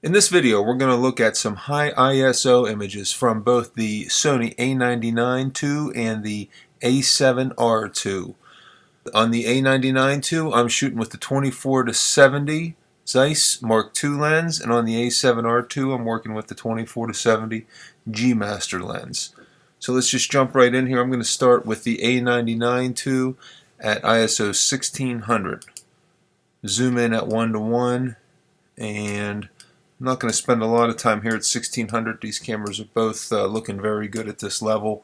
In this video, we're going to look at some high ISO images from both the Sony A99II and the A7RII. On the A99II, I'm shooting with the 24-70 Zeiss Mark II lens, and on the A7RII, I'm working with the 24-70 G Master lens. So let's just jump right in here. I'm going to start with the A99II at ISO 1600. Zoom in at 1:1, and I'm not going to spend a lot of time here at 1600. These cameras are both looking very good at this level.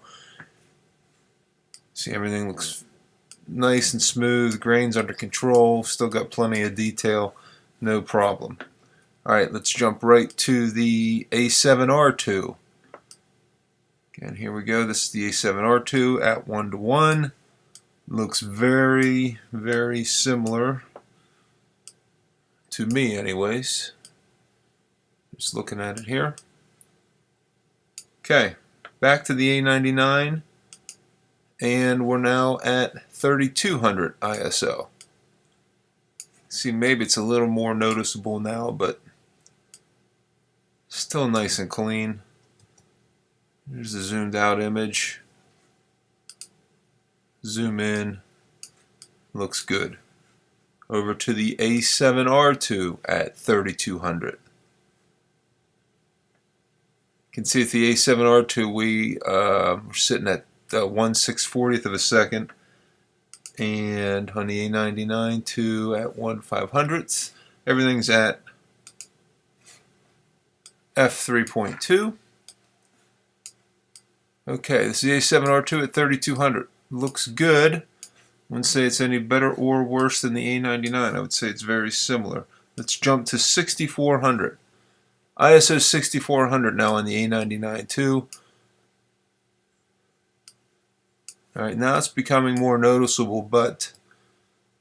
See, everything looks nice and smooth, grains under control, still got plenty of detail, no problem. Alright, let's jump right to the A7RII. Again, here we go. This is the A7RII at 1:1. Looks very, very similar to me anyways. Just looking at it here. Okay, back to the A99, and we're now at 3200 ISO. See, maybe it's a little more noticeable now, but still nice and clean. Here's the zoomed out image. Zoom in. Looks good. Over to the A7RII at 3200. You can see at the A7RII we're sitting at 1/640th of a second, and on the A99II at 1/500th. Everything's at f3.2. Okay, this is the A7RII at 3200. Looks good. I wouldn't say it's any better or worse than the A99. I would say it's very similar. Let's jump to 6400. ISO 6400 now on the A99II. Alright, now it's becoming more noticeable, but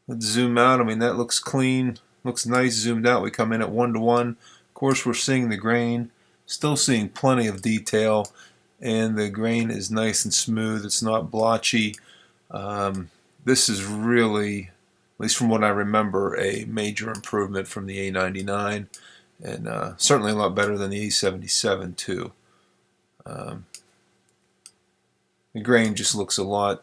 let's zoom out. I mean, that looks clean, looks nice zoomed out. We come in at 1:1. Of course, we're seeing the grain, still seeing plenty of detail, and the grain is nice and smooth. It's not blotchy. This is really, at least from what I remember, a major improvement from the A99. And certainly a lot better than the A77 too. The grain just looks a lot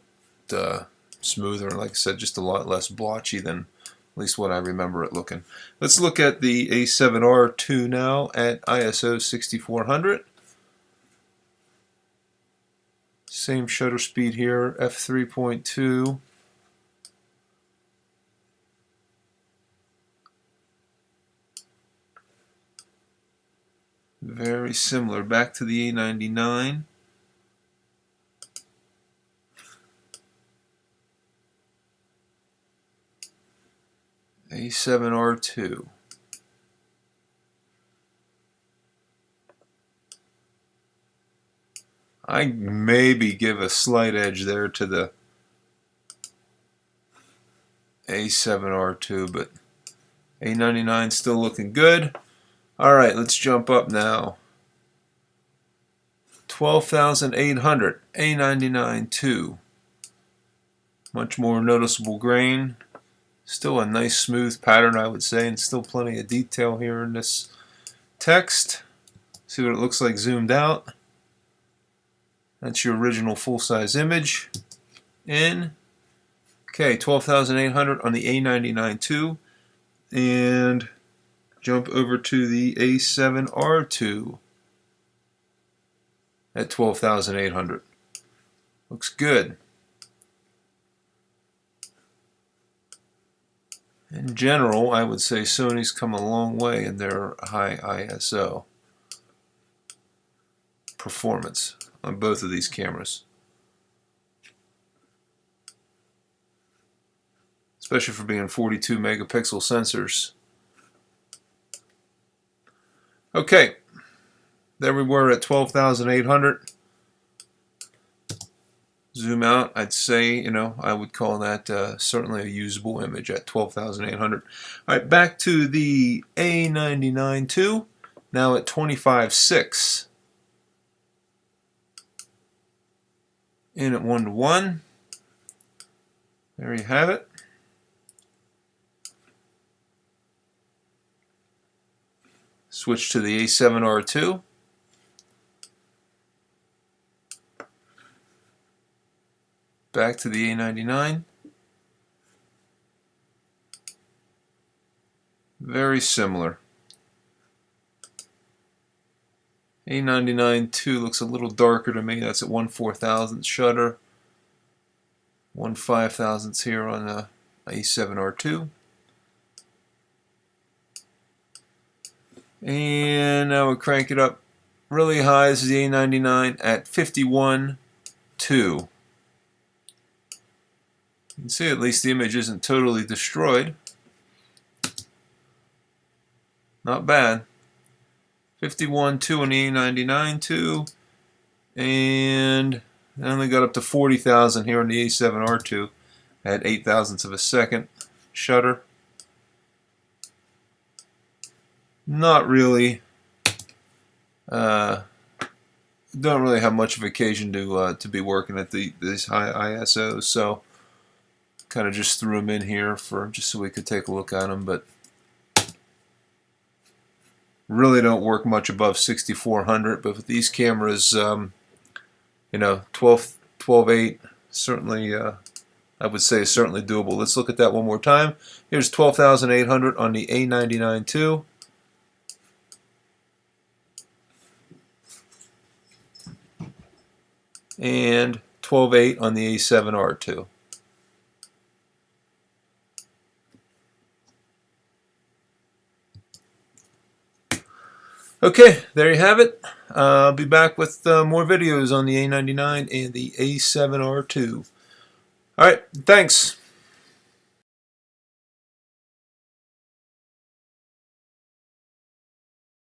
smoother, and like I said, just a lot less blotchy than at least what I remember it looking. Let's look at the A7RII now at ISO 6400. Same shutter speed here, f3.2. Very similar. Back to the A99. A7RII. I maybe give a slight edge there to the A7RII, but A99 still looking good. Alright, let's jump up now. 12,800, A99II. Much more noticeable grain. Still a nice smooth pattern, I would say, and still plenty of detail here in this text. See what it looks like zoomed out. That's your original full-size image. In. Okay, 12,800 on the A99II. And jump over to the A7RII at 12,800. Looks good. In general, I would say Sony's come a long way in their high ISO performance on both of these cameras. Especially for being 42 megapixel sensors. Okay, there we were at 12,800. Zoom out, I'd say, I would call that certainly a usable image at 12,800. Alright, back to the A99II, now at 25.6. In at 1:1. There you have it. Switch to the A7R II. Back to the A99. Very similar. A99II looks a little darker to me. That's at 1/4000th shutter. 1/5000th here on the A7R II. And now we'll crank it up really high. This is the A99 at 51.2. You can see at least the image isn't totally destroyed. Not bad. 51.2 on the A99II, and I only got up to 40,000 here on the A7R II at 0.08 of a second shutter. Not really. Don't really have much of occasion to be working at these high ISOs, so kind of just threw them in here for just so we could take a look at them, but really don't work much above 6400. But with these cameras, you know, 12.8 certainly, I would say, is certainly doable. Let's look at that one more time. Here's 12,800 on the A99II. And 12.8 on the A7R II. Okay, there you have it. I'll be back with more videos on the A99 and the A7R II. Alright, thanks.